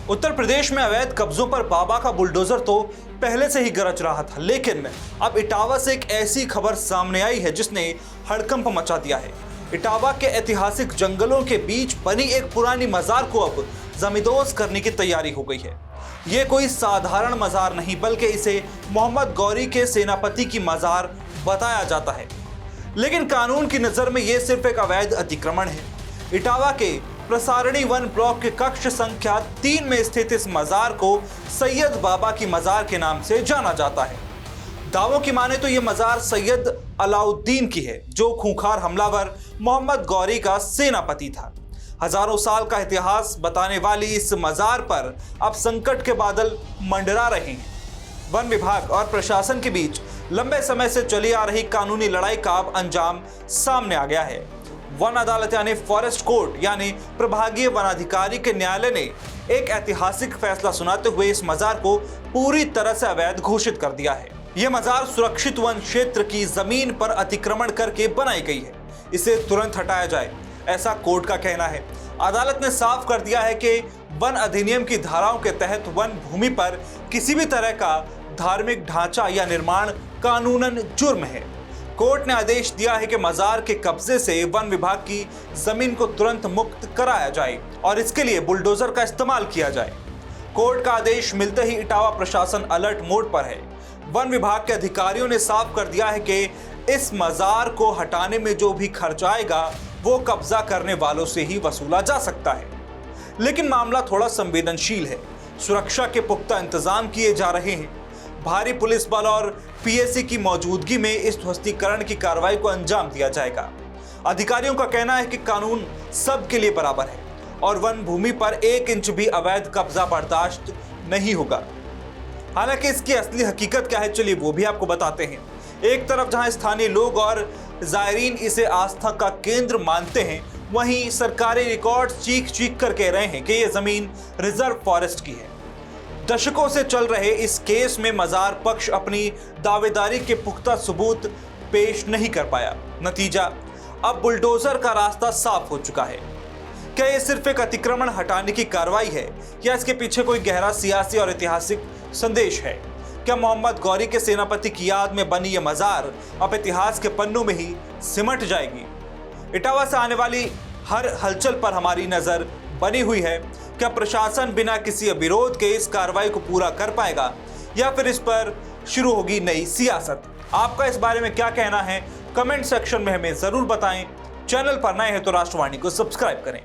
उत्तर प्रदेश में अवैध कब्जों पर बाबा का बुलडोजर तो पहले से ही गरज रहा था, लेकिन अब इटावा से एक ऐसी खबर सामने आई है जिसने हड़कंप मचा दिया है। इटावा के ऐतिहासिक जंगलों के बीच बनी एक पुरानी मजार को अब जमींदोज करने की तैयारी हो गई है। ये कोई साधारण मजार नहीं, बल्कि इसे मोहम्मद गौरी के सेनापति की मजार बताया जाता है। लेकिन कानून की नजर में ये सिर्फ एक अवैध अतिक्रमण है। इटावा के प्रसारणी वन ब्लॉक के कक्ष संख्या 3 में स्थित इस मजार को सैयद बाबा की मजार के नाम से जाना जाता है। दावों की माने तो यह मजार सैयद अलाउद्दीन की है, जो खूंखार हमलावर मोहम्मद गौरी का सेनापति था। हजारों साल का इतिहास बताने वाली इस मजार पर अब संकट के बादल मंडरा रहे हैं। वन विभाग और प्रशासन के बीच लंबे समय से चली आ रही कानूनी लड़ाई का अब अंजाम सामने आ गया है। वन अदालत यानी फॉरेस्ट कोर्ट यानी प्रभागीय वनाधिकारी के न्यायालय ने एक ऐतिहासिक फैसला सुनाते हुए इस मजार को पूरी तरह से अवैध घोषित कर दिया है। यह मजार सुरक्षित वन क्षेत्र की जमीन पर अतिक्रमण करके बनाई गई है, इसे तुरंत हटाया जाए, ऐसा कोर्ट का कहना है। अदालत ने साफ कर दिया है कि वन अधिनियम की धाराओं के तहत वन भूमि पर किसी भी तरह का धार्मिक ढांचा या निर्माण कानूनन जुर्म है। कोर्ट ने आदेश दिया है कि मजार के कब्जे से वन विभाग की जमीन को तुरंत मुक्त कराया जाए और इसके लिए बुलडोजर का इस्तेमाल किया जाए। कोर्ट का आदेश मिलते ही इटावा प्रशासन अलर्ट मोड पर है। वन विभाग के अधिकारियों ने साफ कर दिया है कि इस मजार को हटाने में जो भी खर्च आएगा वो कब्जा करने वालों से ही वसूला जा सकता है। लेकिन मामला थोड़ा संवेदनशील है। सुरक्षा के पुख्ता इंतजाम किए जा रहे हैं। भारी पुलिस बल और पीएसी की मौजूदगी में इस ध्वस्तीकरण की कार्रवाई को अंजाम दिया जाएगा। अधिकारियों का कहना है कि कानून सबके लिए बराबर है और वन भूमि पर 1 इंच भी अवैध कब्जा बर्दाश्त नहीं होगा। हालांकि इसकी असली हकीकत क्या है, चलिए वो भी आपको बताते हैं। एक तरफ जहां स्थानीय लोग और जायरीन इसे आस्था का केंद्र मानते हैं, वहीं सरकारी रिकॉर्ड चीख चीख कर कह रहे हैं कि यह जमीन रिजर्व फॉरेस्ट की है। दशकों से चल रहे इस केस में मजार पक्ष अपनी दावेदारी के पुख्ता सबूत पेश नहीं कर पाया। नतीजा, अब बुलडोजर का रास्ता साफ हो चुका है। क्या यह सिर्फ एक अतिक्रमण हटाने की कार्रवाई है या इसके पीछे कोई गहरा सियासी और ऐतिहासिक संदेश है? क्या मोहम्मद गौरी के सेनापति की याद में बनी यह मजार अब इतिहास के पन्नों में ही सिमट जाएगी? इटावा से आने वाली हर हलचल पर हमारी नजर बनी हुई है। क्या प्रशासन बिना किसी विरोध के इस कार्रवाई को पूरा कर पाएगा या फिर इस पर शुरू होगी नई सियासत? आपका इस बारे में क्या कहना है? कमेंट सेक्शन में हमें जरूर बताएं। चैनल पर नए हैं तो राष्ट्रवाणी को सब्सक्राइब करें।